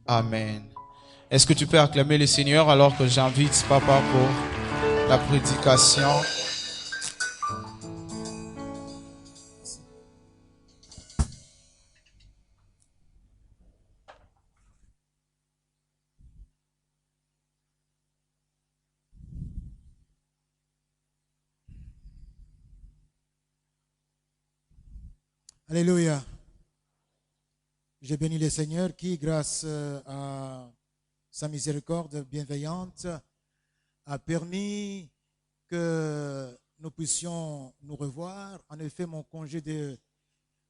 Amen. Est-ce que tu peux acclamer le Seigneur alors que j'invite Papa pour la prédication? Alléluia. Je bénis le Seigneur qui, grâce à sa miséricorde bienveillante, a permis que nous puissions nous revoir. En effet, mon congé de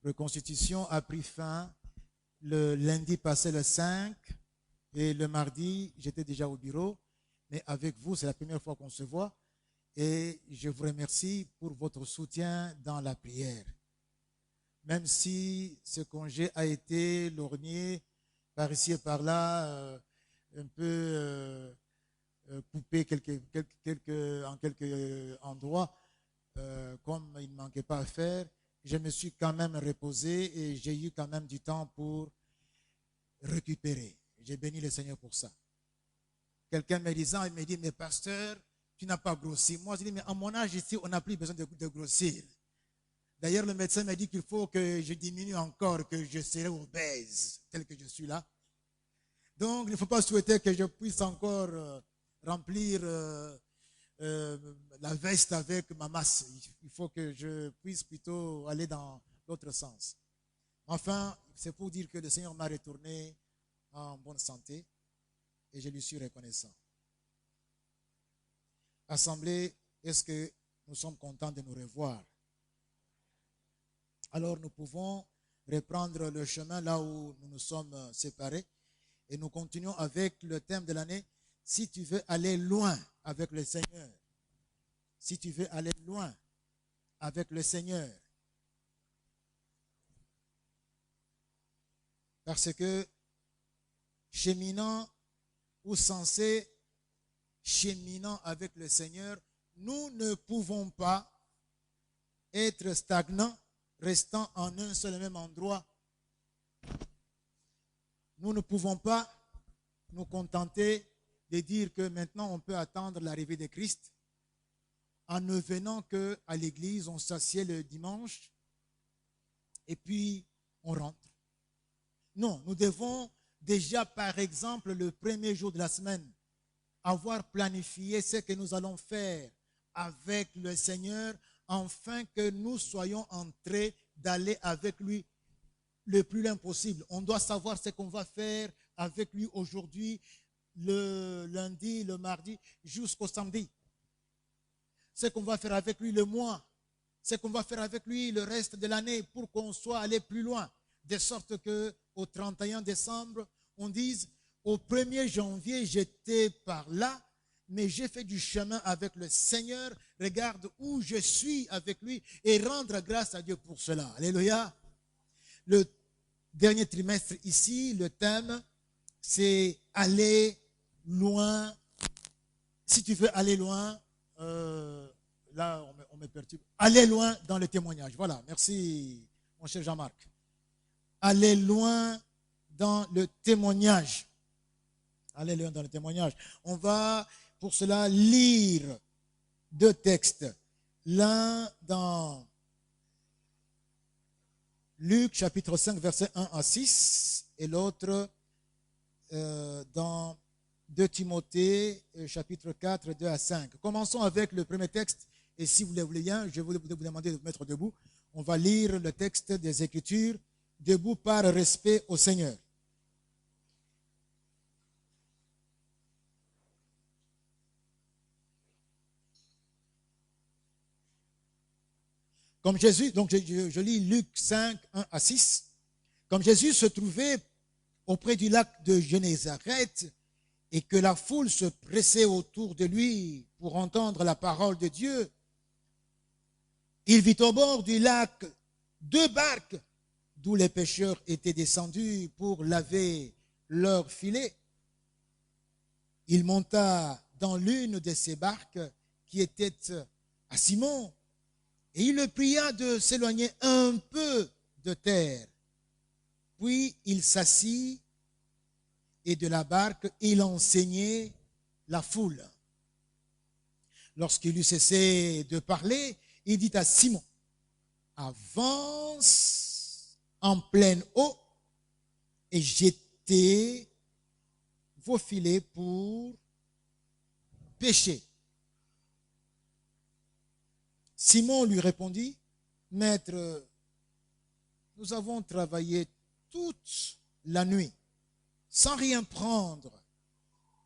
reconstitution a pris fin le lundi passé le 5 et le mardi, j'étais déjà au bureau. Mais avec vous, c'est la première fois qu'on se voit et je vous remercie pour votre soutien dans la prière. Même si ce congé a été lorgné par ici et par là, un peu coupé en quelques endroits, comme il ne manquait pas à faire, je me suis quand même reposé et j'ai eu quand même du temps pour récupérer. J'ai béni le Seigneur pour ça. Quelqu'un me disant, il me dit, mais pasteur, tu n'as pas grossi. Moi, je dis, mais à mon âge ici, on n'a plus besoin de grossir. D'ailleurs, le médecin m'a dit qu'il faut que je diminue encore, que je serai obèse, tel que je suis là. Donc, il ne faut pas souhaiter que je puisse encore remplir la veste avec ma masse. Il faut que je puisse plutôt aller dans l'autre sens. Enfin, c'est pour dire que le Seigneur m'a retourné en bonne santé et je lui suis reconnaissant. Assemblée, est-ce que nous sommes contents de nous revoir? Alors nous pouvons reprendre le chemin là où nous nous sommes séparés et nous continuons avec le thème de l'année. Si tu veux aller loin avec le Seigneur, si tu veux aller loin avec le Seigneur, parce que cheminant ou censé cheminant avec le Seigneur, nous ne pouvons pas être stagnants, restant en un seul et même endroit. Nous ne pouvons pas nous contenter de dire que maintenant on peut attendre l'arrivée de Christ en ne venant qu'à l'église, on s'assied le dimanche et puis on rentre. Non, nous devons déjà, par exemple, le premier jour de la semaine, avoir planifié ce que nous allons faire avec le Seigneur afin que nous soyons en train d'aller avec lui le plus loin possible. On doit savoir ce qu'on va faire avec lui aujourd'hui, le lundi, le mardi, jusqu'au samedi. Ce qu'on va faire avec lui le mois, ce qu'on va faire avec lui le reste de l'année pour qu'on soit allé plus loin. De sorte qu'au 31 décembre, on dise, au 1er janvier, j'étais par là, mais j'ai fait du chemin avec le Seigneur. Regarde où je suis avec lui et rendre grâce à Dieu pour cela. Alléluia. Le dernier trimestre ici, le thème, c'est aller loin. Si tu veux aller loin, là, on me perturbe. Aller loin dans le témoignage. Voilà, merci, mon cher Jean-Marc. Aller loin dans le témoignage. Aller loin dans le témoignage. On va, pour cela, lire deux textes. L'un dans Luc, chapitre 5, versets 1 à 6, et l'autre dans 2 Timothée, chapitre 4, 2 à 5. Commençons avec le premier texte, et si vous le voulez bien, je vais vous demander de vous mettre debout. On va lire le texte des Écritures, debout par respect au Seigneur. Comme Jésus, donc je lis Luc 5, 1 à 6. Comme Jésus se trouvait auprès du lac de Génézareth et que la foule se pressait autour de lui pour entendre la parole de Dieu, il vit au bord du lac 2 barques d'où les pêcheurs étaient descendus pour laver leurs filets. Il monta dans l'une de ces barques qui était à Simon et il le pria de s'éloigner un peu de terre. Puis il s'assit et de la barque, il enseignait la foule. Lorsqu'il eut cessé de parler, il dit à Simon, avance en pleine eau et jetez vos filets pour pêcher. Simon lui répondit, Maître, nous avons travaillé toute la nuit sans rien prendre,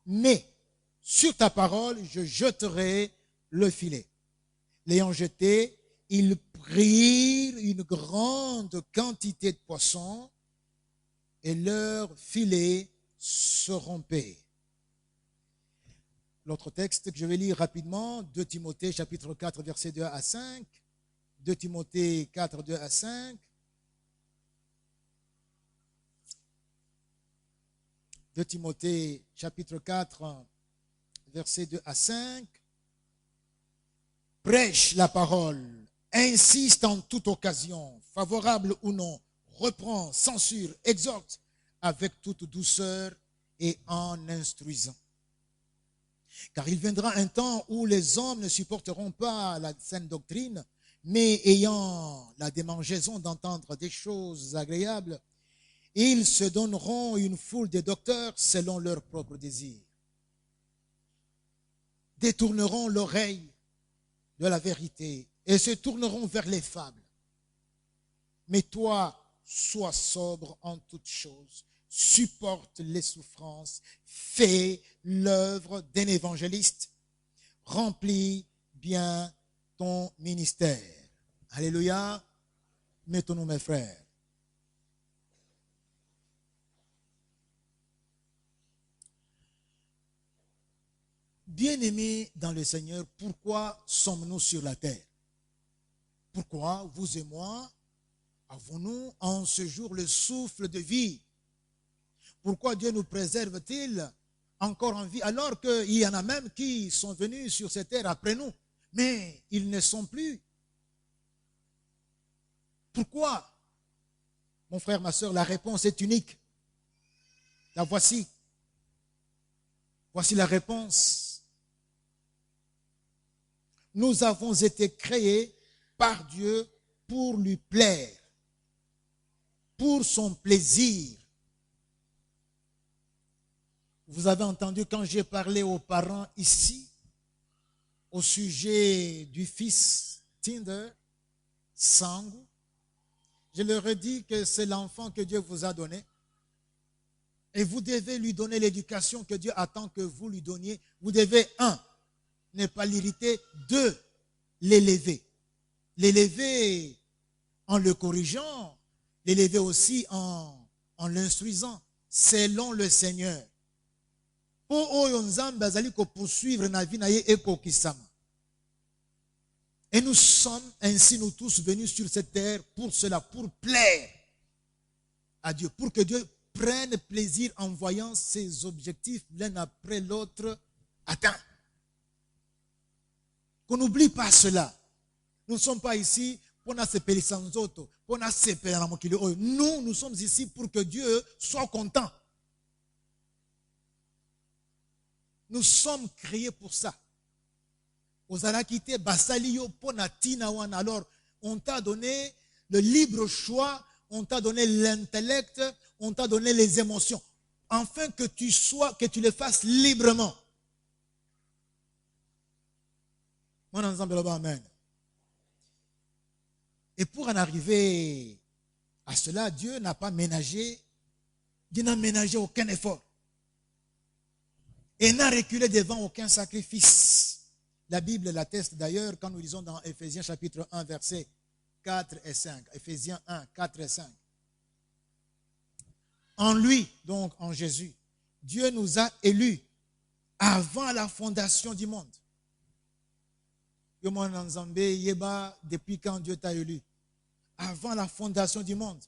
mais sur ta parole, je jeterai le filet. L'ayant jeté, ils prirent une grande quantité de poissons et leur filet se rompait. L'autre texte que je vais lire rapidement, 2 Timothée chapitre 4, versets 2 à 5. 2 Timothée 4, 2 à 5. 2 Timothée chapitre 4, versets 2 à 5. Prêche la parole, insiste en toute occasion, favorable ou non, reprend, censure, exhorte avec toute douceur et en instruisant. Car il viendra un temps où les hommes ne supporteront pas la saine doctrine, mais ayant la démangeaison d'entendre des choses agréables, ils se donneront une foule de docteurs selon leurs propres désirs. Détourneront l'oreille de la vérité et se tourneront vers les fables. Mais toi, sois sobre en toutes choses, supporte les souffrances, fais l'œuvre d'un évangéliste, remplis bien ton ministère. Alléluia. Mettons-nous, mes frères. Bien-aimés dans le Seigneur, pourquoi sommes-nous sur la terre? Pourquoi vous et moi avons-nous en ce jour le souffle de vie? Pourquoi Dieu nous préserve-t-il encore en vie alors qu'il y en a même qui sont venus sur cette terre après nous, mais ils ne sont plus? Pourquoi? Mon frère, ma soeur, la réponse est unique. La voici. Voici la réponse. Nous avons été créés par Dieu pour lui plaire, pour son plaisir. Vous avez entendu quand j'ai parlé aux parents ici, au sujet du fils Tinder, Sangu, je leur ai dit que c'est l'enfant que Dieu vous a donné. Et vous devez lui donner l'éducation que Dieu attend que vous lui donniez. Vous devez, 1, ne pas l'irriter, 2, l'élever. L'élever en le corrigeant, l'élever aussi en l'instruisant, selon le Seigneur. Et nous sommes ainsi, nous tous, venus sur cette terre pour cela, pour plaire à Dieu, pour que Dieu prenne plaisir en voyant ses objectifs l'un après l'autre atteints. Qu'on n'oublie pas cela. Nous ne sommes pas ici pour nous sommes ici pour que Dieu soit content. Nous sommes créés pour ça. Alors, on t'a donné le libre choix, on t'a donné l'intellect, on t'a donné les émotions, afin que tu les fasses librement. Amen. Et pour en arriver à cela, Dieu n'a pas ménagé, Dieu n'a ménagé aucun effort. Et n'a reculé devant aucun sacrifice. La Bible l'atteste d'ailleurs quand nous lisons dans Éphésiens chapitre 1, versets 4 et 5. Éphésiens 1, 4 et 5. En lui, donc en Jésus, Dieu nous a élus avant la fondation du monde. Depuis quand Dieu t'a élu? Avant la fondation du monde.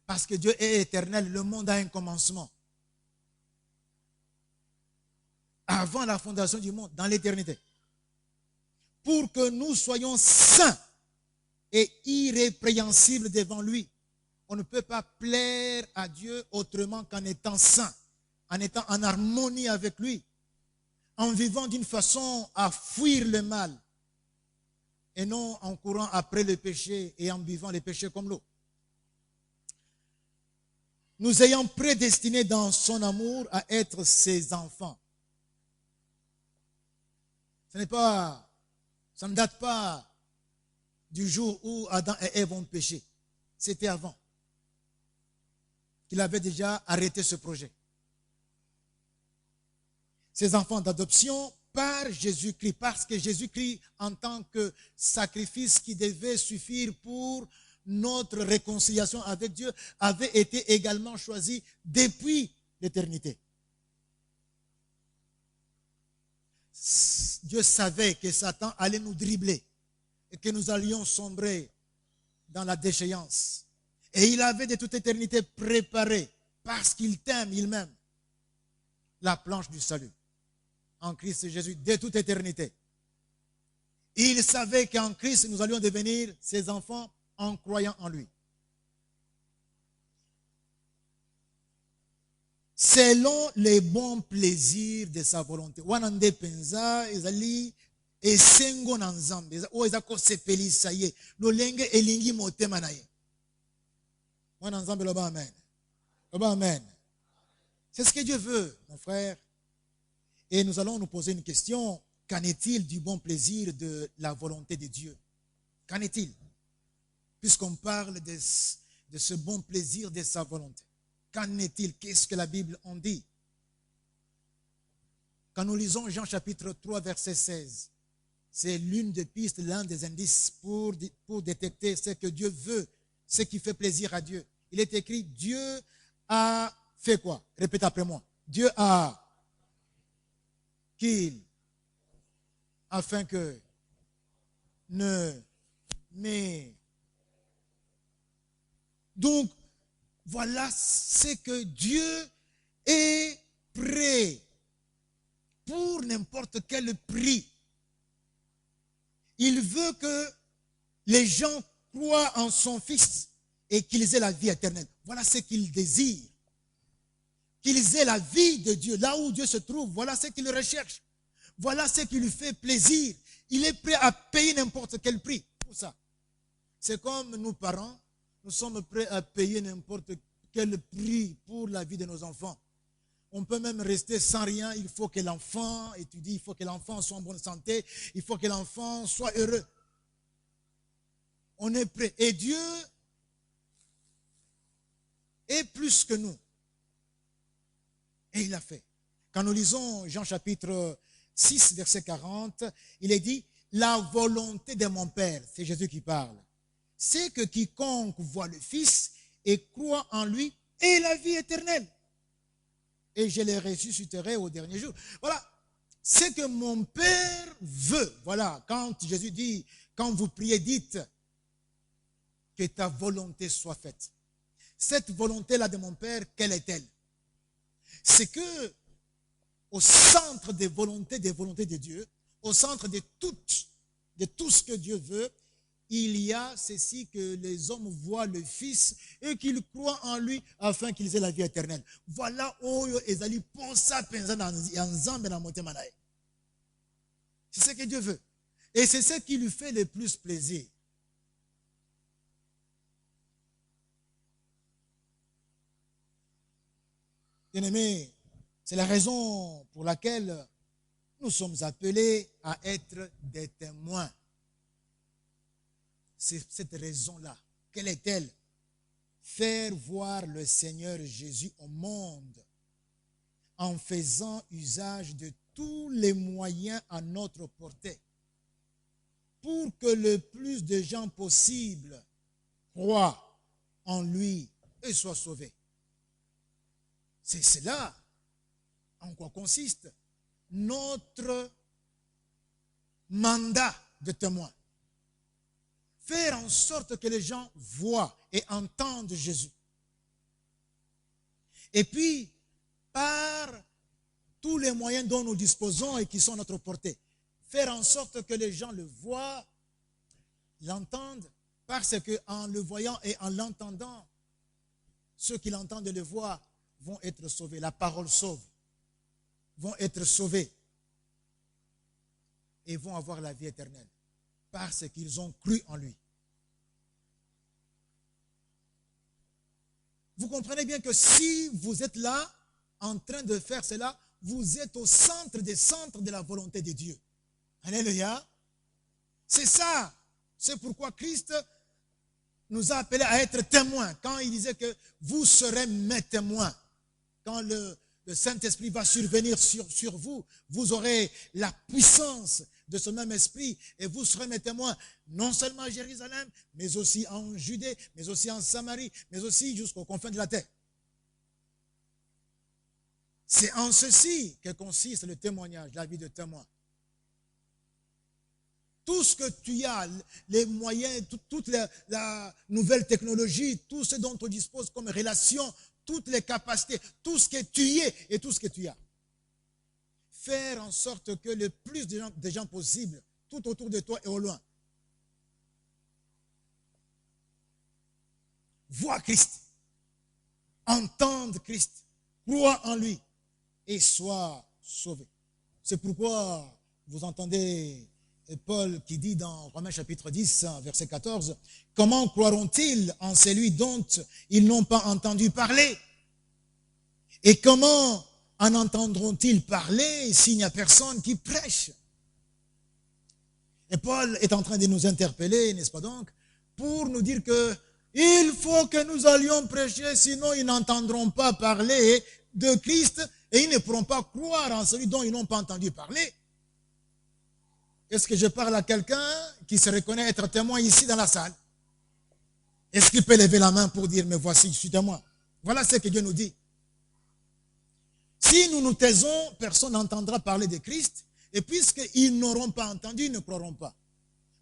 Parce que Dieu est éternel, le monde a un commencement. Avant la fondation du monde, dans l'éternité. Pour que nous soyons saints et irrépréhensibles devant lui. On ne peut pas plaire à Dieu autrement qu'en étant saint, en étant en harmonie avec lui, en vivant d'une façon à fuir le mal et non en courant après le péché et en vivant les péchés comme l'eau. Nous ayons prédestiné dans son amour à être ses enfants. Ça ne date pas du jour où Adam et Ève ont péché. C'était avant qu'il avait déjà arrêté ce projet. Ses enfants d'adoption par Jésus-Christ, parce que Jésus-Christ, en tant que sacrifice qui devait suffire pour notre réconciliation avec Dieu, avait été également choisi depuis l'éternité. Dieu savait que Satan allait nous dribbler et que nous allions sombrer dans la déchéance. Et il avait de toute éternité préparé, parce qu'il t'aime, il m'aime, la planche du salut en Christ Jésus de toute éternité. Il savait qu'en Christ, nous allions devenir ses enfants en croyant en lui. Selon les bons plaisirs de sa volonté. Wanande penza ezali esengo na nzambe o ezako sepelisa ye lolenge elingi motema na ye. Wana nzambe loba amen. Loba amen. C'est ce que Dieu veut, mon frère. Et nous allons nous poser une question. Qu'en est-il du bon plaisir de la volonté de Dieu? Qu'en est-il? Puisqu'on parle de ce bon plaisir de sa volonté. Qu'en est-il? Qu'est-ce que la Bible en dit? Quand nous lisons Jean chapitre 3, verset 16, c'est l'une des pistes, l'un des indices pour détecter ce que Dieu veut, ce qui fait plaisir à Dieu. Il est écrit, Dieu a fait quoi? Répète après moi. Dieu a qu'il, afin que ne mais. Donc, voilà ce que Dieu est prêt pour n'importe quel prix. Il veut que les gens croient en son Fils et qu'ils aient la vie éternelle. Voilà ce qu'il désire. Qu'ils aient la vie de Dieu. Là où Dieu se trouve, voilà ce qu'il recherche. Voilà ce qui lui fait plaisir. Il est prêt à payer n'importe quel prix pour ça. C'est comme nous parents, nous sommes prêts à payer n'importe quel prix pour la vie de nos enfants. On peut même rester sans rien. Il faut que l'enfant étudie, il faut que l'enfant soit en bonne santé, il faut que l'enfant soit heureux. On est prêt. Et Dieu est plus que nous. Et il l'a fait. Quand nous lisons Jean chapitre 6, verset 40, il est dit, la volonté de mon Père, c'est Jésus qui parle, c'est que quiconque voit le Fils et croit en lui ait la vie éternelle. Et je les ressusciterai au dernier jour. Voilà, c'est que mon Père veut. Voilà, quand Jésus dit, quand vous priez, dites que ta volonté soit faite. Cette volonté-là de mon Père, quelle est-elle? C'est que au centre des volontés de Dieu, au centre de tout ce que Dieu veut, il y a ceci que les hommes voient le Fils et qu'ils croient en lui afin qu'ils aient la vie éternelle. Voilà oyo ezali posa penza na nzambe na motema na ye. C'est ce que Dieu veut. Et c'est ce qui lui fait le plus plaisir. Bien-aimés, c'est la raison pour laquelle nous sommes appelés à être des témoins. C'est cette raison-là. Quelle est-elle? Faire voir le Seigneur Jésus au monde en faisant usage de tous les moyens à notre portée pour que le plus de gens possible croient en lui et soient sauvés. C'est cela en quoi consiste notre mandat de témoin. Faire en sorte que les gens voient et entendent Jésus. Et puis, par tous les moyens dont nous disposons et qui sont à notre portée, faire en sorte que les gens le voient, l'entendent, parce qu'en le voyant et en l'entendant, ceux qui l'entendent et le voient vont être sauvés. La parole sauve. Vont être sauvés. Et vont avoir la vie éternelle. Parce qu'ils ont cru en lui. Vous comprenez bien que si vous êtes là, en train de faire cela, vous êtes au centre des centres de la volonté de Dieu. Alléluia. C'est ça. C'est pourquoi Christ nous a appelés à être témoins. Quand il disait que vous serez mes témoins. Quand le Saint-Esprit va survenir sur vous, vous aurez la puissance de ce même esprit et vous serez mes témoins, non seulement à Jérusalem, mais aussi en Judée, mais aussi en Samarie, mais aussi jusqu'aux confins de la terre. C'est en ceci que consiste le témoignage, la vie de témoin. Tout ce que tu as, les moyens, toute la nouvelle technologie, tout ce dont tu disposes comme relation, toutes les capacités, tout ce que tu es et tout ce que tu as. Faire en sorte que le plus de gens possible, tout autour de toi et au loin, voient Christ, entendent Christ, croient en lui et soient sauvés. C'est pourquoi vous entendez Paul qui dit dans Romains chapitre 10, verset 14, « Comment croiront-ils en celui dont ils n'ont pas entendu parler? Et comment en entendront-ils parler s'il n'y a personne qui prêche ?» Et Paul est en train de nous interpeller, n'est-ce pas donc, pour nous dire que il faut que nous allions prêcher, sinon ils n'entendront pas parler de Christ et ils ne pourront pas croire en celui dont ils n'ont pas entendu parler. Est-ce que je parle à quelqu'un qui se reconnaît être témoin ici dans la salle? Est-ce qu'il peut lever la main pour dire, mais voici, je suis témoin? Voilà ce que Dieu nous dit. Si nous nous taisons, personne n'entendra parler de Christ, et puisqu'ils n'auront pas entendu, ils ne croiront pas.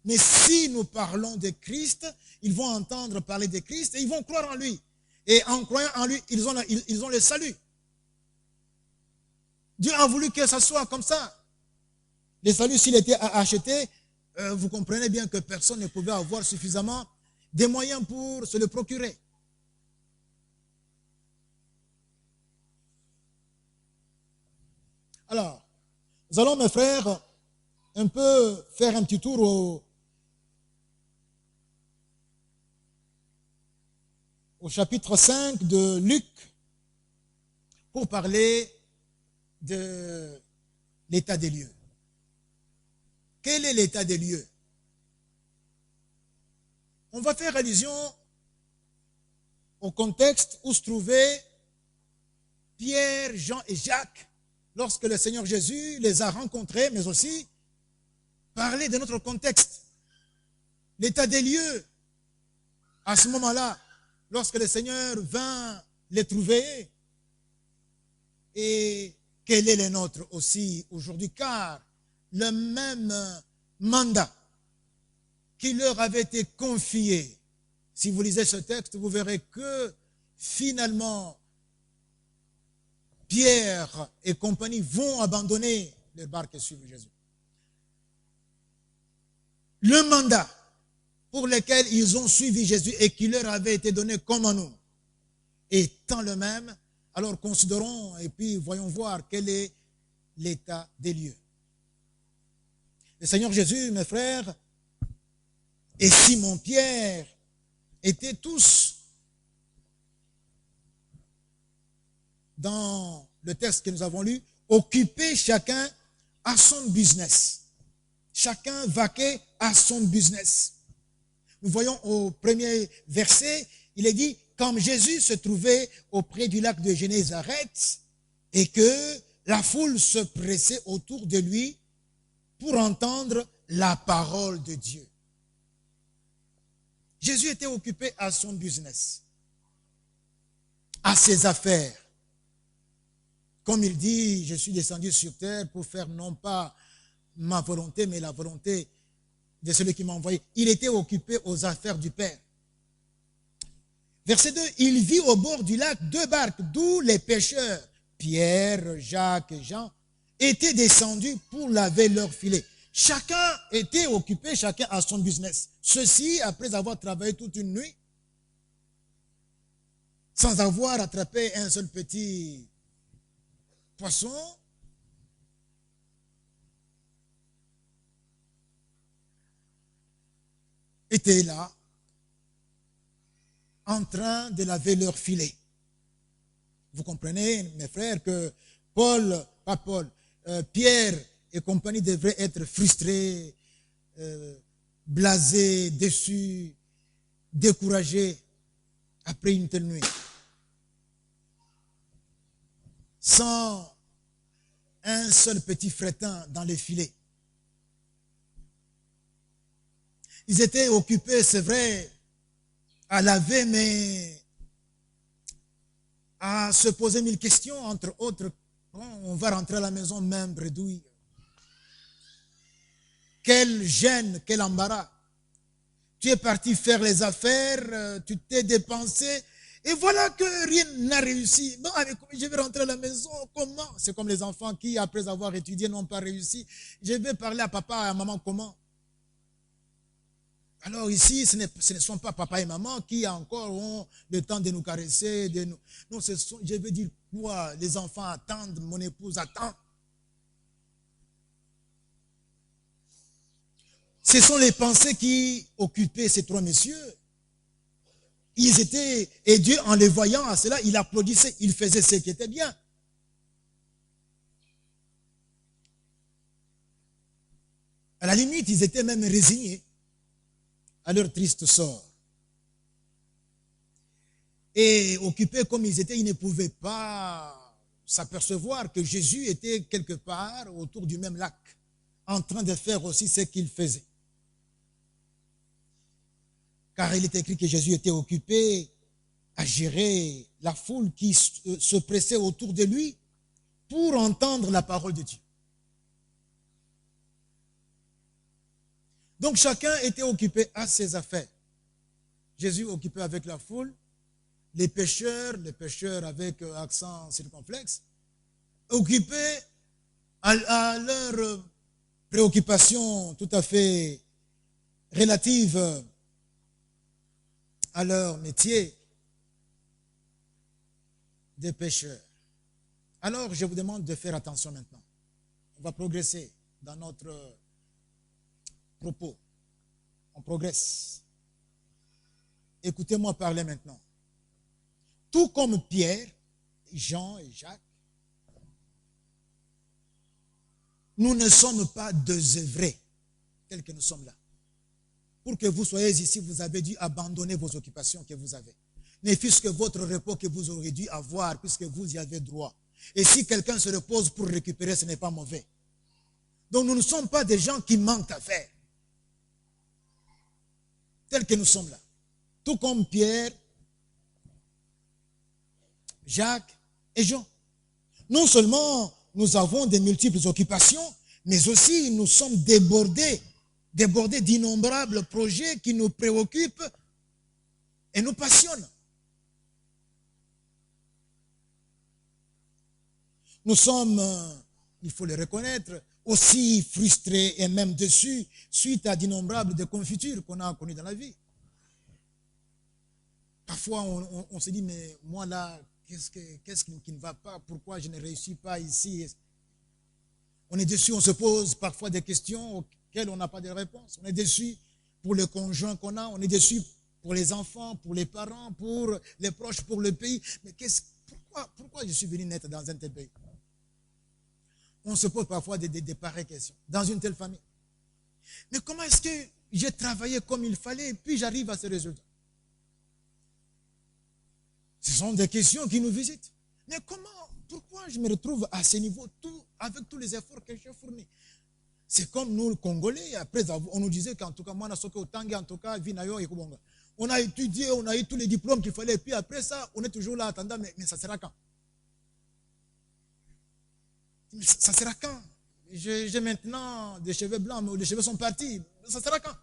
Mais si nous parlons de Christ, ils vont entendre parler de Christ et ils vont croire en lui. Et en croyant en lui, ils ont le salut. Dieu a voulu que ça soit comme ça. Le salut, s'il était acheté, vous comprenez bien que personne ne pouvait avoir suffisamment de moyens pour se le procurer. Alors, nous allons, mes frères, un peu faire un petit tour au chapitre 5 de Luc pour parler de l'état des lieux. Quel est l'état des lieux? On va faire allusion au contexte où se trouvaient Pierre, Jean et Jacques lorsque le Seigneur Jésus les a rencontrés, mais aussi parler de notre contexte. L'état des lieux, à ce moment-là, lorsque le Seigneur vint les trouver, et quel est le nôtre aussi aujourd'hui, car le même mandat qui leur avait été confié, si vous lisez ce texte, vous verrez que finalement, Pierre et compagnie vont abandonner les barques et suivre Jésus. Le mandat pour lequel ils ont suivi Jésus et qui leur avait été donné comme à nous étant le même, alors considérons et puis voyons voir quel est l'état des lieux. Le Seigneur Jésus, mes frères, et Simon-Pierre étaient tous dans le texte que nous avons lu, occupés chacun à son business. Chacun vaquait à son business. Nous voyons au premier verset, il est dit, comme Jésus se trouvait auprès du lac de Génézareth et que la foule se pressait autour de lui pour entendre la parole de Dieu. Jésus était occupé à son business, à ses affaires. Comme il dit, je suis descendu sur terre pour faire non pas ma volonté, mais la volonté de celui qui m'a envoyé. Il était occupé aux affaires du Père. Verset 2, il vit au bord du lac 2 barques, d'où les pêcheurs, Pierre, Jacques et Jean, étaient descendus pour laver leurs filets. Chacun était occupé, chacun à son business. Ceux-ci, après avoir travaillé toute une nuit, sans avoir attrapé un seul petit poisson, étaient là, en train de laver leur filet. Vous comprenez, mes frères, que Pierre et compagnie devraient être frustrés, blasés, déçus, découragés après une telle nuit. Sans un seul petit fretin dans les filets. Ils étaient occupés, c'est vrai, à laver, mais à se poser 1000 questions, entre autres, on va rentrer à la maison même bredouille. Quelle gêne, quel embarras. Tu es parti faire les affaires, tu t'es dépensé, et voilà que rien n'a réussi. Bon, je vais rentrer à la maison, comment? C'est comme les enfants qui, après avoir étudié, n'ont pas réussi. Je vais parler à papa et à maman comment? Alors ici, ce ne sont pas papa et maman qui encore ont le temps de nous caresser. Non, je veux dire quoi? Les enfants attendent, mon épouse attend. Ce sont les pensées qui occupaient ces trois messieurs. Ils étaient, et Dieu, en les voyant à cela, il applaudissait, il faisait ce qui était bien. À la limite, ils étaient même résignés à leur triste sort. Et occupés comme ils étaient, ils ne pouvaient pas s'apercevoir que Jésus était quelque part autour du même lac, en train de faire aussi ce qu'il faisait. Car il est écrit que Jésus était occupé à gérer la foule qui se pressait autour de lui pour entendre la parole de Dieu. Donc chacun était occupé à ses affaires. Jésus occupé avec la foule, les pêcheurs avec accent circonflexe, occupés à leurs préoccupations tout à fait relatives à leur métier de pêcheurs. Alors je vous demande de faire attention maintenant. On va progresser dans notre propos. On progresse. Écoutez-moi parler maintenant. Tout comme Pierre, Jean et Jacques, nous ne sommes pas désœuvrés tels que nous sommes là. Pour que vous soyez ici, vous avez dû abandonner vos occupations que vous avez. Ne fût-ce que votre repos que vous aurez dû avoir puisque vous y avez droit. Et si quelqu'un se repose pour récupérer, ce n'est pas mauvais. Donc nous ne sommes pas des gens qui manquent à faire. Tels que nous sommes là. Tout comme Pierre, Jacques et Jean. Non seulement nous avons de multiples occupations, mais aussi nous sommes débordés d'innombrables projets qui nous préoccupent et nous passionnent. Nous sommes, il faut le reconnaître, aussi frustrés et même déçus suite à d'innombrables déconfitures qu'on a connues dans la vie. Parfois, on se dit, mais moi là, qu'est-ce qui ne va pas? Pourquoi je ne réussis pas ici? On est déçu, on se pose parfois des questions auxquelles on n'a pas de réponse. On est déçu pour le conjoint qu'on a, on est déçu pour les enfants, pour les parents, pour les proches, pour le pays. Mais pourquoi je suis venu naître dans un tel pays? On se pose parfois des pareilles questions dans une telle famille. Mais comment est-ce que j'ai travaillé comme il fallait et puis j'arrive à ce résultat? Ce sont des questions qui nous visitent. Mais pourquoi je me retrouve à ce niveau avec tous les efforts que j'ai fournis? C'est comme nous, Congolais, après on nous disait qu'en tout cas, moi, en tout cas, on a étudié, on a eu tous les diplômes qu'il fallait, et puis après ça, on est toujours là attendant, mais ça sera quand? Ça sera quand? J'ai maintenant des cheveux blancs, mais les cheveux sont partis. Ça sera quand?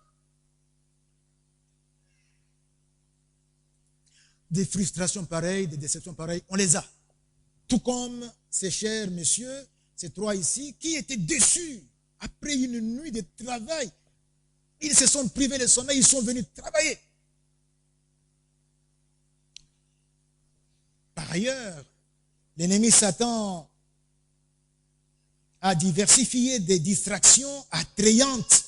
Des frustrations pareilles, des déceptions pareilles, on les a. Tout comme ces chers messieurs, ces trois ici, qui étaient déçus après une nuit de travail. Ils se sont privés de sommeil, ils sont venus travailler. Par ailleurs, l'ennemi Satan a diversifié des distractions attrayantes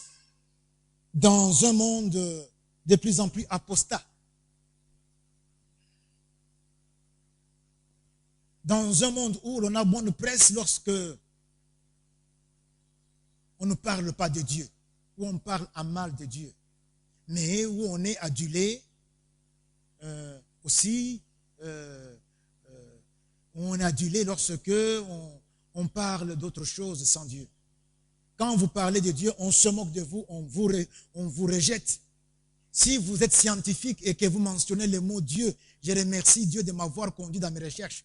dans un monde de plus en plus apostat. Dans un monde où l'on a bonne presse lorsque on ne parle pas de Dieu, où on parle à mal de Dieu, mais où on est adulé aussi, on est adulé lorsque on parle d'autre chose sans Dieu. Quand vous parlez de Dieu, on se moque de vous, on vous rejette. Si vous êtes scientifique et que vous mentionnez le mot Dieu, je remercie Dieu de m'avoir conduit dans mes recherches.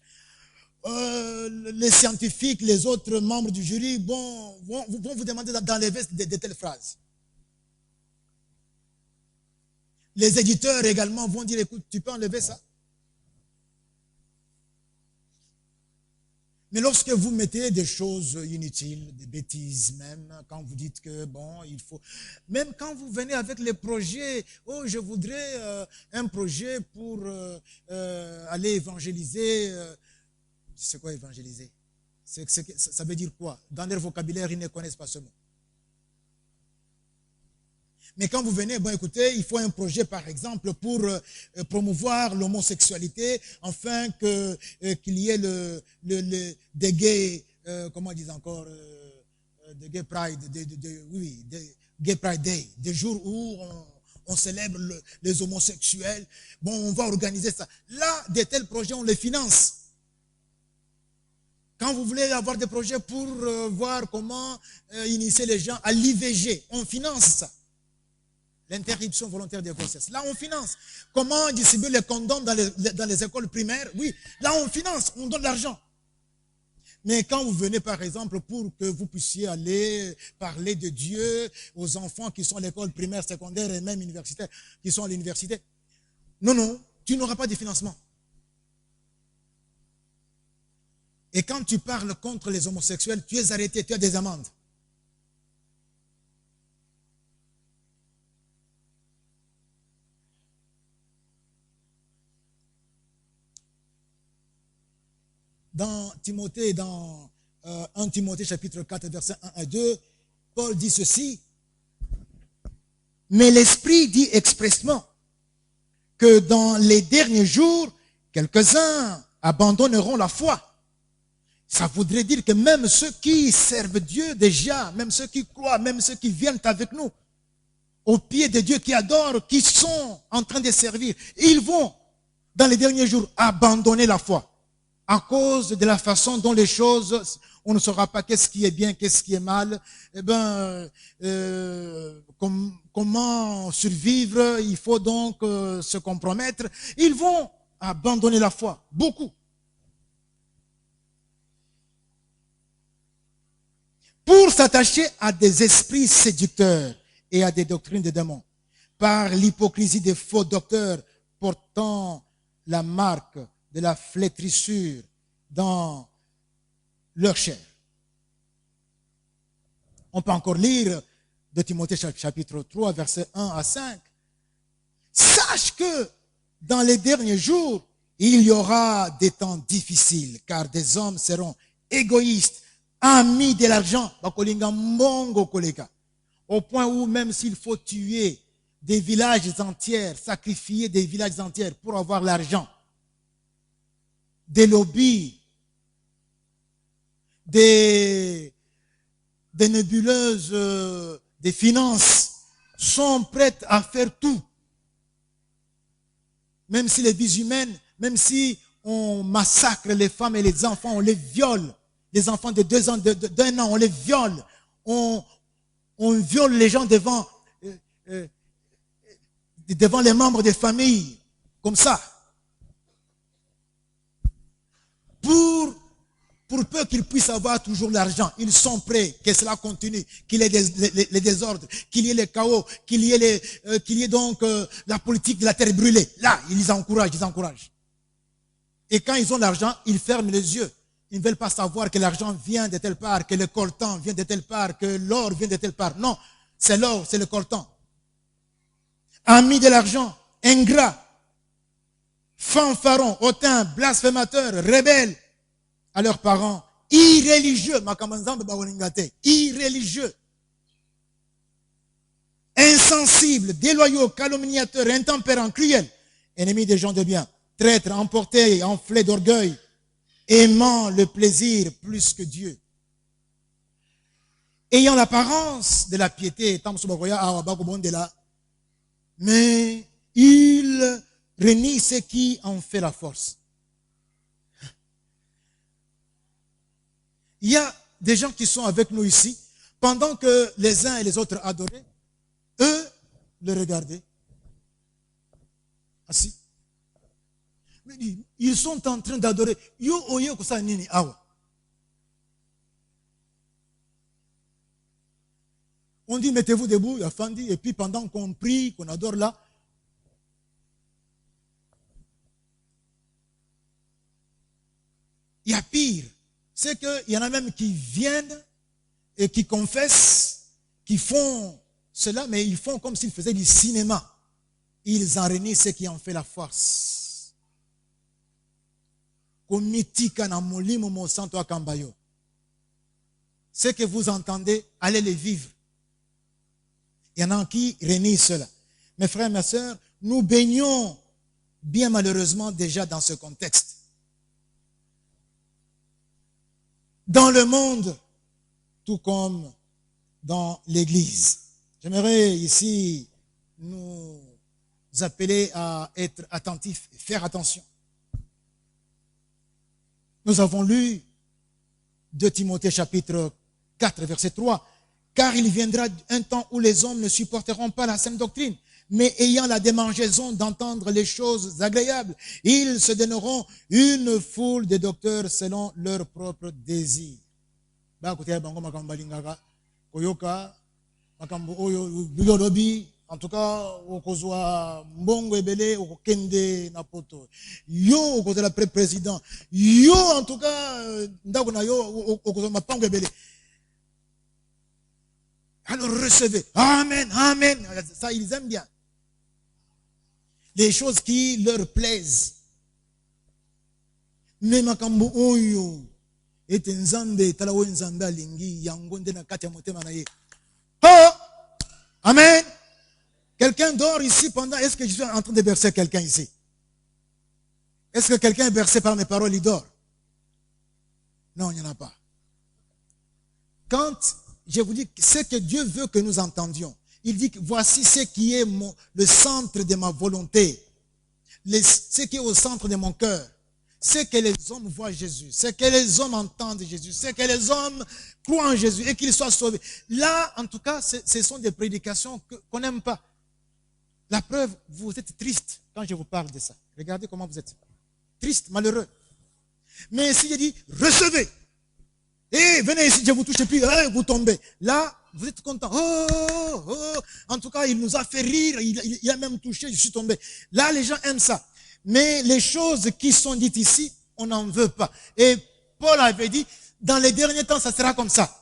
Les scientifiques, les autres membres du jury vont vous demander d'enlever de telles phrases. Les éditeurs également vont dire, écoute, tu peux enlever ça. Mais lorsque vous mettez des choses inutiles, des bêtises même, quand vous dites que bon, il faut... Même quand vous venez avec les projets, oh, je voudrais un projet pour aller évangéliser. C'est quoi évangéliser? Ça veut dire quoi? Dans leur vocabulaire, ils ne connaissent pas ce mot. Mais quand vous venez, bon écoutez, il faut un projet par exemple pour promouvoir l'homosexualité, afin qu'il y ait des gays, comment on dit encore, des gay pride, oui, des gay pride day, des jours où on célèbre les homosexuels. Bon, on va organiser ça. Là, de tels projets, on les finance. Quand vous voulez avoir des projets pour voir comment initier les gens à l'IVG, on finance ça. L'interruption volontaire des grossesses. Là, on finance. Comment distribuer les condoms dans les écoles primaires? Oui, là, on finance, on donne de l'argent. Mais quand vous venez, par exemple, pour que vous puissiez aller parler de Dieu aux enfants qui sont à l'école primaire, secondaire et même universitaire, qui sont à l'université, non, tu n'auras pas de financement. Et quand tu parles contre les homosexuels, tu es arrêté, tu as des amendes. Dans Timothée, dans 1 Timothée chapitre 4, versets 1 à 2, Paul dit ceci: mais l'Esprit dit expressément que dans les derniers jours, quelques-uns abandonneront la foi. Ça voudrait dire que même ceux qui servent Dieu déjà, même ceux qui croient, même ceux qui viennent avec nous, au pied de Dieu, qui adorent, qui sont en train de servir, ils vont, dans les derniers jours, abandonner la foi. À cause de la façon dont les choses, on ne saura pas qu'est-ce qui est bien, qu'est-ce qui est mal. Eh bien, comment survivre? Il faut donc se compromettre. Ils vont abandonner la foi, beaucoup. Pour s'attacher à des esprits séducteurs et à des doctrines de démons, par l'hypocrisie des faux docteurs portant la marque de la flétrissure dans leur chair. On peut encore lire de Timothée chapitre 3, versets 1 à 5. Sache que dans les derniers jours, il y aura des temps difficiles, car des hommes seront égoïstes, amis de l'argent, au point où même s'il faut tuer des villages entiers, sacrifier des villages entiers pour avoir l'argent, des lobbies, des nébuleuses, des finances sont prêtes à faire tout. Même si les vies humaines, même si on massacre les femmes et les enfants, on les viole. Les enfants de 2 ans, d'1 an, on les viole. On viole les gens devant les membres des familles, comme ça. Pour peu qu'ils puissent avoir toujours l'argent, ils sont prêts que cela continue, qu'il y ait les désordres, qu'il y ait le chaos, qu'il y ait donc la politique de la terre brûlée. Là, ils encouragent. Et quand ils ont l'argent, ils ferment les yeux. Ils ne veulent pas savoir que l'argent vient de telle part, que le coltan vient de telle part, que l'or vient de telle part. Non, c'est l'or, c'est le coltan. Amis de l'argent, ingrats, fanfarons, hautains, blasphémateurs, rebelles à leurs parents, irréligieux, irréligieux, insensibles, déloyaux, calomniateurs, intempérants, cruels, ennemis des gens de bien, traîtres, emportés, enflés d'orgueil, aimant le plaisir plus que Dieu, ayant l'apparence de la piété, mais il renie ce qui en fait la force. Il y a des gens qui sont avec nous ici, pendant que les uns et les autres adoraient, eux le regardaient, assis. Ils sont en train d'adorer. On dit mettez-vous debout, et puis pendant qu'on prie, qu'on adore là, il y a pire. C'est qu'il y en a même qui viennent et qui confessent, qui font cela, mais ils font comme s'ils faisaient du cinéma. Ils en renient ce qui en fait la force. Ce que vous entendez, allez les vivre. Il y en a qui renient cela. Mes frères et mes sœurs, nous baignons bien malheureusement déjà dans ce contexte. Dans le monde, tout comme dans l'Église. J'aimerais ici nous appeler à être attentifs, faire attention. Nous avons lu 2 Timothée chapitre 4, verset 3. Car il viendra un temps où les hommes ne supporteront pas la saine doctrine, mais ayant la démangeaison d'entendre les choses agréables, ils se donneront une foule de docteurs selon leurs propres désirs. En tout cas, mbongo ebele okende na poto. Yo okoza la président. Yo en tout cas ndako na yo okoza mapango ebele. Alors recevez. Amen, amen. Ça, ils aiment bien. Les choses qui leur plaisent. Mais makambo oyo ete nzambe talawe nzambe alingi yango nde na kati ya motema na ye. Oh! Amen. Quelqu'un dort ici pendant... Est-ce que je suis en train de bercer quelqu'un ici? Est-ce que quelqu'un est bercé par mes paroles, il dort? Non, il n'y en a pas. Quand je vous dis ce que Dieu veut que nous entendions, il dit que voici ce qui est le centre de ma volonté, ce qui est au centre de mon cœur, ce que les hommes voient Jésus, ce que les hommes entendent Jésus, ce que les hommes croient en Jésus et qu'ils soient sauvés. Là, en tout cas, ce sont des prédications qu'on n'aime pas. La preuve, vous êtes triste quand je vous parle de ça. Regardez comment vous êtes triste, malheureux. Mais si je dis, recevez. Et venez ici, je vous touche et puis vous tombez. Là, vous êtes content. Oh. En tout cas, il nous a fait rire. Il a même touché, je suis tombé. Là, les gens aiment ça. Mais les choses qui sont dites ici, on n'en veut pas. Et Paul avait dit, dans les derniers temps, ça sera comme ça.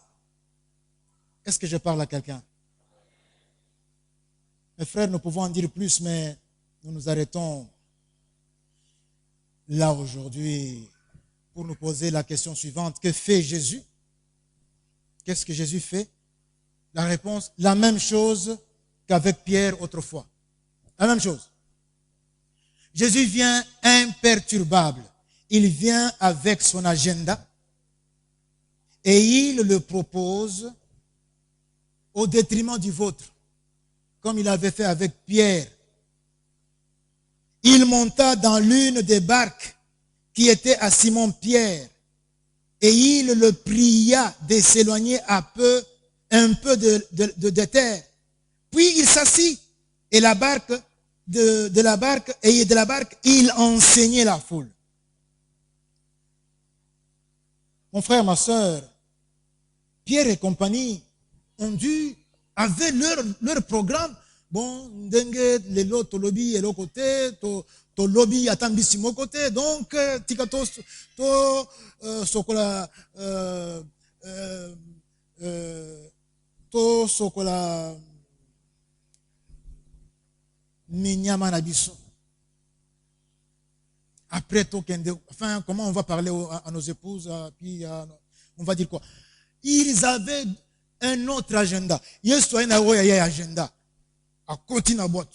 Est-ce que je parle à quelqu'un? Mes frères, nous pouvons en dire plus, mais nous nous arrêtons là aujourd'hui pour nous poser la question suivante. Que fait Jésus? Qu'est-ce que Jésus fait? La réponse, la même chose qu'avec Pierre autrefois. La même chose. Jésus vient imperturbable. Il vient avec son agenda et il le propose au détriment du vôtre, comme il avait fait avec Pierre. Il monta dans l'une des barques qui était à Simon-Pierre et il le pria de s'éloigner un peu de terre. Puis il s'assit et de la barque, il enseignait la foule. Mon frère, ma soeur, Pierre et compagnie avaient leur programme. Bon, ndenge lelo to lobby et l'autre côté, to lobby atambisi mon côté, donc tikato sokola to sokola minyama na biso. Après tout, enfin, comment on va parler à nos épouses, puis on va dire quoi? Ils avaient un autre agenda. Ils sont un agenda. À continuer à boîte.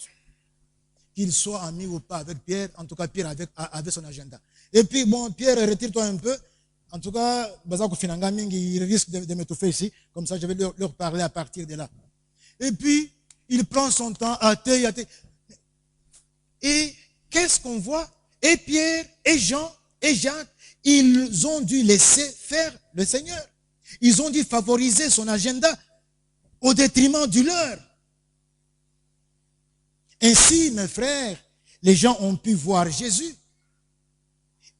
Qu'il soit ami ou pas avec Pierre, en tout cas Pierre avec son agenda. Et puis bon, Pierre, retire-toi un peu. En tout cas, il risque de m'étouffer ici. Comme ça, je vais leur parler à partir de là. Et puis, il prend son temps à thé. Et qu'est-ce qu'on voit? Et Pierre, et Jean, et Jacques, ils ont dû laisser faire le Seigneur. Ils ont dû favoriser son agenda au détriment du leur. Ainsi, mes frères, les gens ont pu voir Jésus.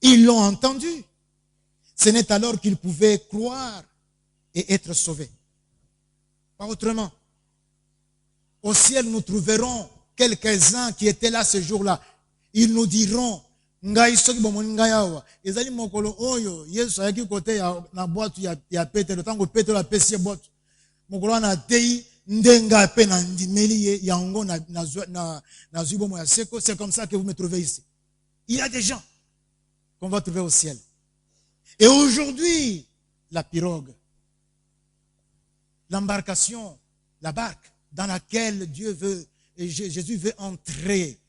Ils l'ont entendu. Ce n'est alors qu'ils pouvaient croire et être sauvés. Pas autrement. Au ciel, nous trouverons quelques-uns qui étaient là ce jour-là. Ils nous diront, ngai soki bomoni ngai awa ezali mokolo oyo Yesu ayaki kote na boîte ya Petero tango Petero apesi boîte mokolo na tei ndenga pe na ndimeli ye yango na zubomo ya seko. C'est comme ça que vous me trouvez ici. Il y a des gens qu'on va trouver au ciel. Et aujourd'hui, la pirogue, l'embarcation, la barque dans laquelle Jésus veut entrer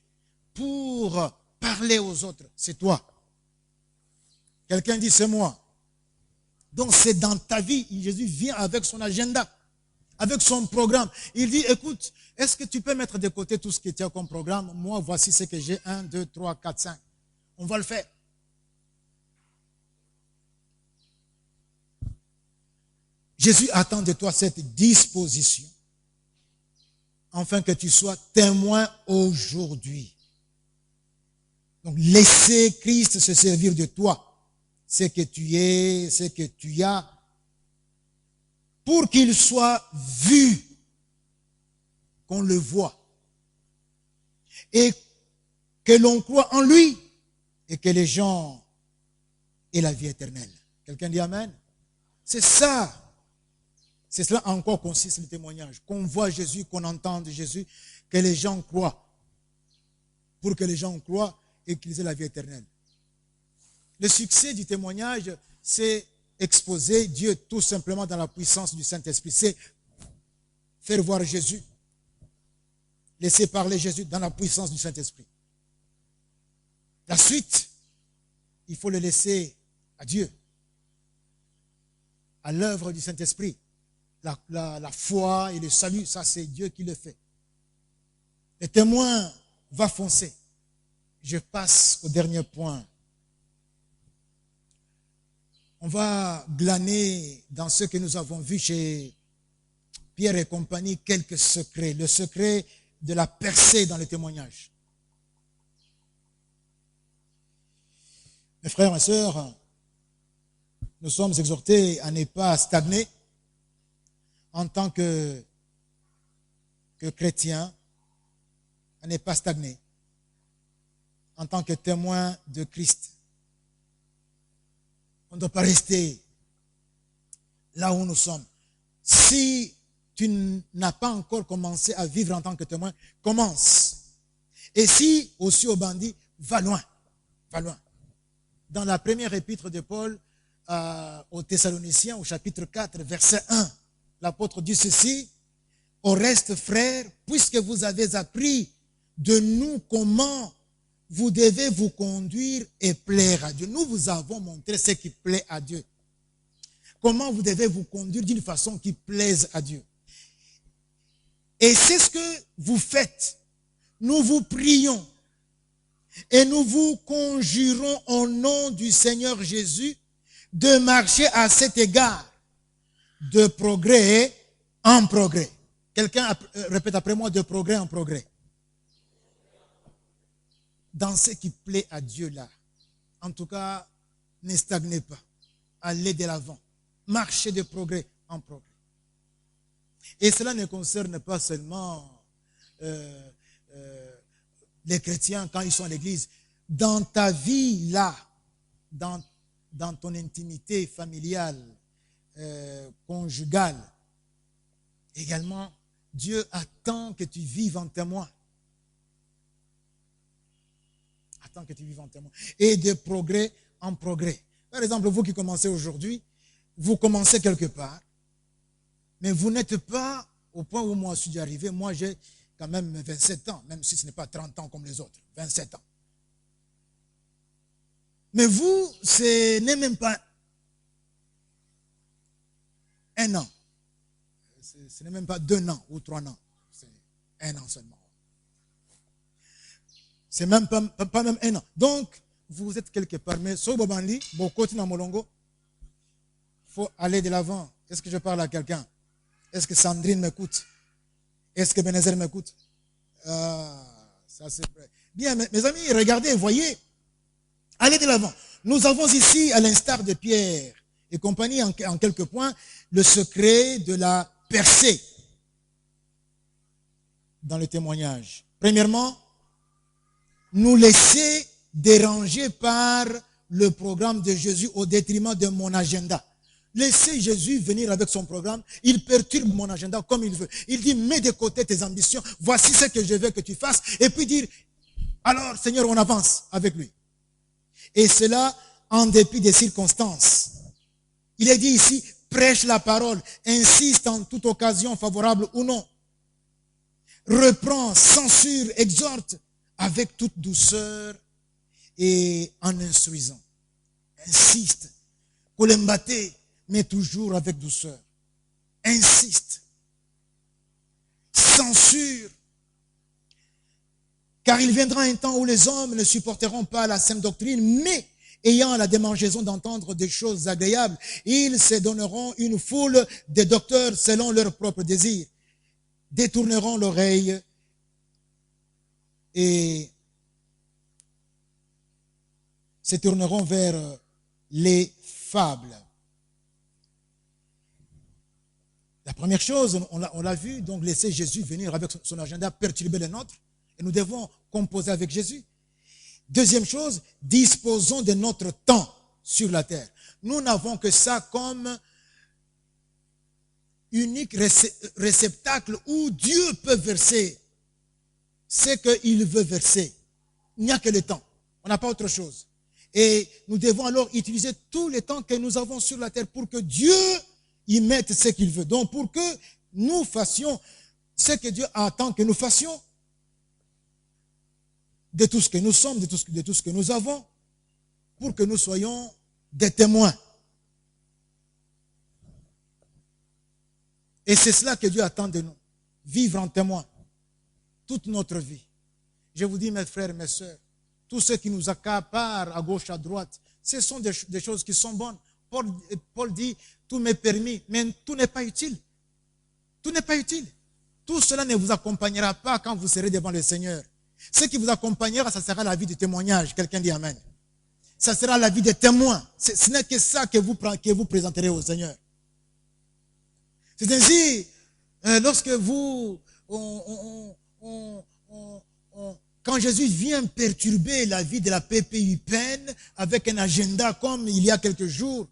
pour parler aux autres, c'est toi. Quelqu'un dit, c'est moi. Donc c'est dans ta vie, Jésus vient avec son agenda, avec son programme. Il dit, écoute, est-ce que tu peux mettre de côté tout ce que tu as comme programme? Moi, voici ce que j'ai, 1, 2, 3, 4, 5. On va le faire. Jésus attend de toi cette disposition, afin que tu sois témoin aujourd'hui. Donc, laissez Christ se servir de toi, ce que tu es, ce que tu as, pour qu'il soit vu, qu'on le voit, et que l'on croit en lui, et que les gens aient la vie éternelle. Quelqu'un dit Amen? C'est ça. C'est cela en quoi consiste le témoignage. Qu'on voit Jésus, qu'on entende Jésus, que les gens croient. Pour que les gens croient et qu'ils aient la vie éternelle. Le succès du témoignage, c'est exposer Dieu tout simplement dans la puissance du Saint-Esprit. C'est faire voir Jésus. Laisser parler Jésus dans la puissance du Saint-Esprit. La suite, il faut le laisser à Dieu. À l'œuvre du Saint-Esprit. La foi et le salut, ça c'est Dieu qui le fait. Le témoin va foncer. Je passe au dernier point. On va glaner dans ce que nous avons vu chez Pierre et compagnie quelques secrets. Le secret de la percée dans le témoignage. Mes frères et sœurs, nous sommes exhortés à ne pas stagner en tant que chrétiens, à ne pas stagner en tant que témoin de Christ. On ne doit pas rester là où nous sommes. Si tu n'as pas encore commencé à vivre en tant que témoin, commence. Et si aussi au bandit, va loin. Va loin. Dans la première épître de Paul aux Thessaloniciens, au chapitre 4, verset 1, l'apôtre dit ceci: au reste, frères, puisque vous avez appris de nous comment vous devez vous conduire et plaire à Dieu. Nous vous avons montré ce qui plaît à Dieu. Comment vous devez vous conduire d'une façon qui plaise à Dieu. Et c'est ce que vous faites. Nous vous prions et nous vous conjurons au nom du Seigneur Jésus de marcher à cet égard de progrès en progrès. Quelqu'un répète après moi, de progrès en progrès. Dans ce qui plaît à Dieu là. En tout cas, ne stagnez pas. Allez de l'avant. Marchez de progrès en progrès. Et cela ne concerne pas seulement les chrétiens quand ils sont à l'église. Dans ta vie là, dans ton intimité familiale, conjugale, également, Dieu attend que tu vives en témoin. Attends que tu vives en témoin. Et de progrès en progrès. Par exemple, vous qui commencez aujourd'hui, vous commencez quelque part, mais vous n'êtes pas au point où moi je suis arrivé. Moi, j'ai quand même 27 ans, même si ce n'est pas 30 ans comme les autres. 27 ans. Mais vous, ce n'est même pas un an. Ce n'est même pas 2 ans ou 3 ans. C'est 1 an seulement. C'est même pas même 1 an. Donc, vous êtes quelque part. Mais sur Bobanli, Bokoti na Molongo, il faut aller de l'avant. Est-ce que je parle à quelqu'un? Est-ce que Sandrine m'écoute? Est-ce que Benézer m'écoute? Ah, ça c'est vrai. Bien, mes amis, regardez, voyez. Allez de l'avant. Nous avons ici, à l'instar de Pierre et compagnie, en quelques points, le secret de la percée dans le témoignage. Premièrement, nous laisser déranger par le programme de Jésus au détriment de mon agenda. Laissez Jésus venir avec son programme. Il perturbe mon agenda comme il veut. Il dit, mets de côté tes ambitions. Voici ce que je veux que tu fasses. Et puis dire, alors Seigneur, on avance avec lui. Et cela en dépit des circonstances. Il est dit ici, prêche la parole, insiste en toute occasion favorable ou non. Reprend, censure, exhorte avec toute douceur et en instruisant. Insiste. Kolembate, mais toujours avec douceur. Insiste. Censure. Car il viendra un temps où les hommes ne supporteront pas la saine doctrine, mais ayant la démangeaison d'entendre des choses agréables, ils se donneront une foule de docteurs selon leurs propres désirs, détourneront l'oreille et se tourneront vers les fables. La première chose, on l'a vu, donc laisser Jésus venir avec son agenda, perturber le nôtre, et nous devons composer avec Jésus. Deuxième chose, disposons de notre temps sur la terre. Nous n'avons que ça comme unique réceptacle où Dieu peut verser ce qu'il veut verser. Il n'y a que le temps. On n'a pas autre chose. Et nous devons alors utiliser tout le temps que nous avons sur la terre pour que Dieu y mette ce qu'il veut. Donc pour que nous fassions ce que Dieu attend que nous fassions, de tout ce que nous sommes, de tout ce que nous avons, pour que nous soyons des témoins. Et c'est cela que Dieu attend de nous. Vivre en témoin. Toute notre vie. Je vous dis, mes frères et mes sœurs, tous ceux qui nous accaparent à gauche, à droite, ce sont des choses qui sont bonnes. Paul dit, tout m'est permis, mais tout n'est pas utile. Tout n'est pas utile. Tout cela ne vous accompagnera pas quand vous serez devant le Seigneur. Ce qui vous accompagnera, ça sera la vie de témoignage. Quelqu'un dit Amen. Ça sera la vie de témoin. Ce n'est que ça que vous présenterez au Seigneur. C'est ainsi, lorsque vous, quand Jésus vient perturber la vie de la PPUPN avec un agenda comme il y a quelques jours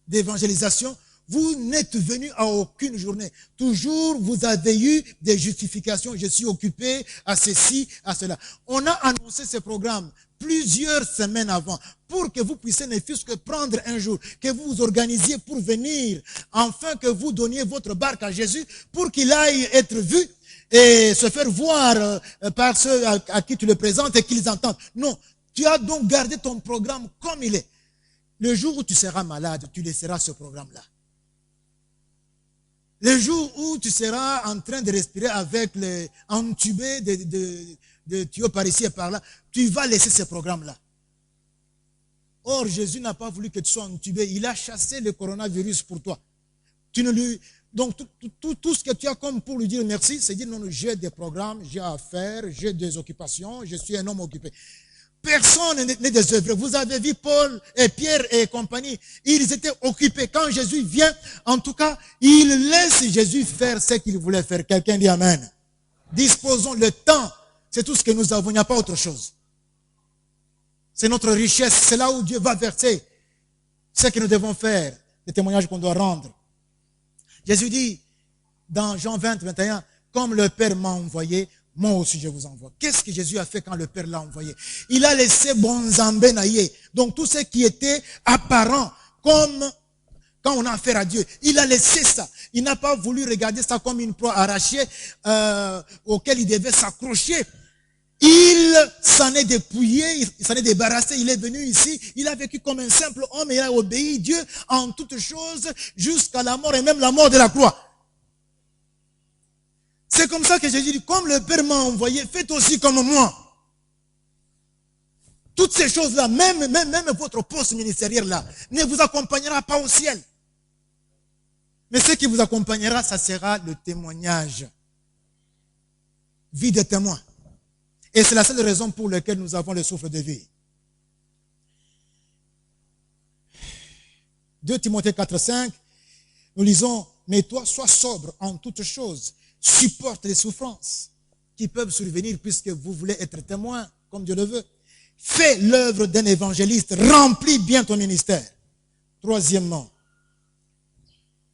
d'évangélisation, vous n'êtes venu à aucune journée. Toujours, vous avez eu des justifications. Je suis occupé à ceci, à cela. On a annoncé ce programme plusieurs semaines avant pour que vous puissiez ne fût-ce que prendre un jour, que vous vous organisiez pour venir, afin que vous donniez votre barque à Jésus pour qu'il aille être vu et se faire voir par ceux à qui tu le présentes et qu'ils entendent. Non, tu as donc gardé ton programme comme il est. Le jour où tu seras malade, tu laisseras ce programme-là. Le jour où tu seras en train de respirer avec les entubés de tuyaux par ici et par là, tu vas laisser ce programme-là. Or, Jésus n'a pas voulu que tu sois entubé. Il a chassé le coronavirus pour toi. Donc, tout ce que tu as comme pour lui dire merci, c'est dire non, j'ai des programmes, j'ai à faire, j'ai des occupations, je suis un homme occupé. Personne n'est désœuvré. Vous avez vu Paul et Pierre et compagnie. Ils étaient occupés. Quand Jésus vient, en tout cas, il laisse Jésus faire ce qu'il voulait faire. Quelqu'un dit Amen. Disposons le temps. C'est tout ce que nous avons. Il n'y a pas autre chose. C'est notre richesse. C'est là où Dieu va verser ce que nous devons faire. Les témoignages qu'on doit rendre. Jésus dit, dans Jean 20, 21, comme le Père m'a envoyé, moi aussi je vous envoie. Qu'est-ce que Jésus a fait quand le Père l'a envoyé? Il a laissé Bonzambe Naye. Donc tout ce qui était apparent, comme quand on a affaire à Dieu, il a laissé ça. Il n'a pas voulu regarder ça comme une proie arrachée auquel il devait s'accrocher. Il s'en est dépouillé, il s'en est débarrassé, il est venu ici, il a vécu comme un simple homme et il a obéi Dieu en toutes choses jusqu'à la mort et même la mort de la croix. C'est comme ça que Jésus dit, comme le Père m'a envoyé, faites aussi comme moi. Toutes ces choses-là, même votre poste ministériel là, ne vous accompagnera pas au ciel. Mais ce qui vous accompagnera, ça sera le témoignage. Vie de témoin. Et c'est la seule raison pour laquelle nous avons le souffle de vie. 2 Timothée 4, 5, nous lisons, mais toi, sois sobre en toutes choses, supporte les souffrances qui peuvent survenir puisque vous voulez être témoin, comme Dieu le veut. Fais l'œuvre d'un évangéliste, remplis bien ton ministère. Troisièmement,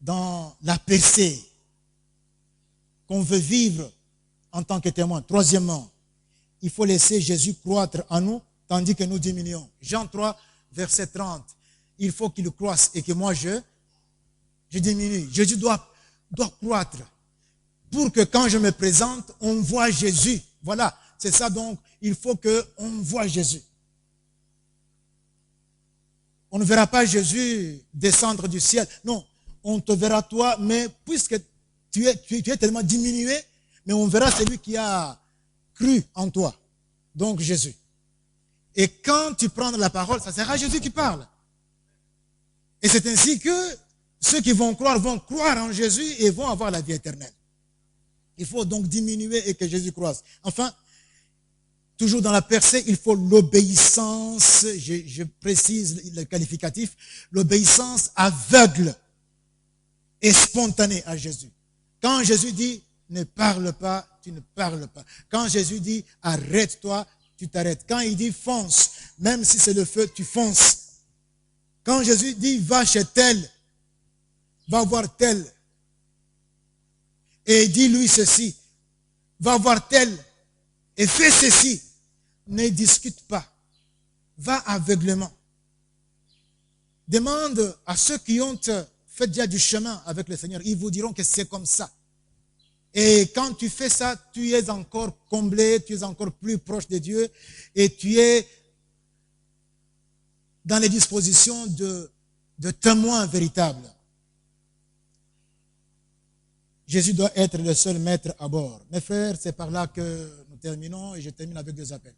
dans la percée qu'on veut vivre en tant que témoin. Troisièmement, il faut laisser Jésus croître en nous, tandis que nous diminuons. Jean 3, verset 30. Il faut qu'il croisse et que moi je diminue. Jésus doit croître pour que quand je me présente, on voit Jésus. Voilà, c'est ça donc, il faut qu'on voit Jésus. On ne verra pas Jésus descendre du ciel. Non, on te verra toi, mais puisque tu es tellement diminué, mais on verra celui qui a cru en toi, donc Jésus. Et quand tu prends la parole, ça sera Jésus qui parle. Et c'est ainsi que ceux qui vont croire en Jésus et vont avoir la vie éternelle. Il faut donc diminuer et que Jésus croisse. Enfin, toujours dans la percée, il faut l'obéissance, je précise le qualificatif, l'obéissance aveugle et spontanée à Jésus. Quand Jésus dit, ne parle pas, tu ne parles pas. Quand Jésus dit, arrête-toi, tu t'arrêtes. Quand il dit, fonce, même si c'est le feu, tu fonces. Quand Jésus dit, va chez tel, va voir tel, et dis-lui ceci, va voir tel, et fais ceci, ne discute pas. Va aveuglément. Demande à ceux qui ont fait déjà du chemin avec le Seigneur, ils vous diront que c'est comme ça. Et quand tu fais ça, tu es encore comblé, tu es encore plus proche de Dieu et tu es dans les dispositions de témoins véritables. Jésus doit être le seul maître à bord. Mes frères, c'est par là que nous terminons et je termine avec 2 appels.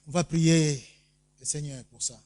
On va prier le Seigneur pour ça.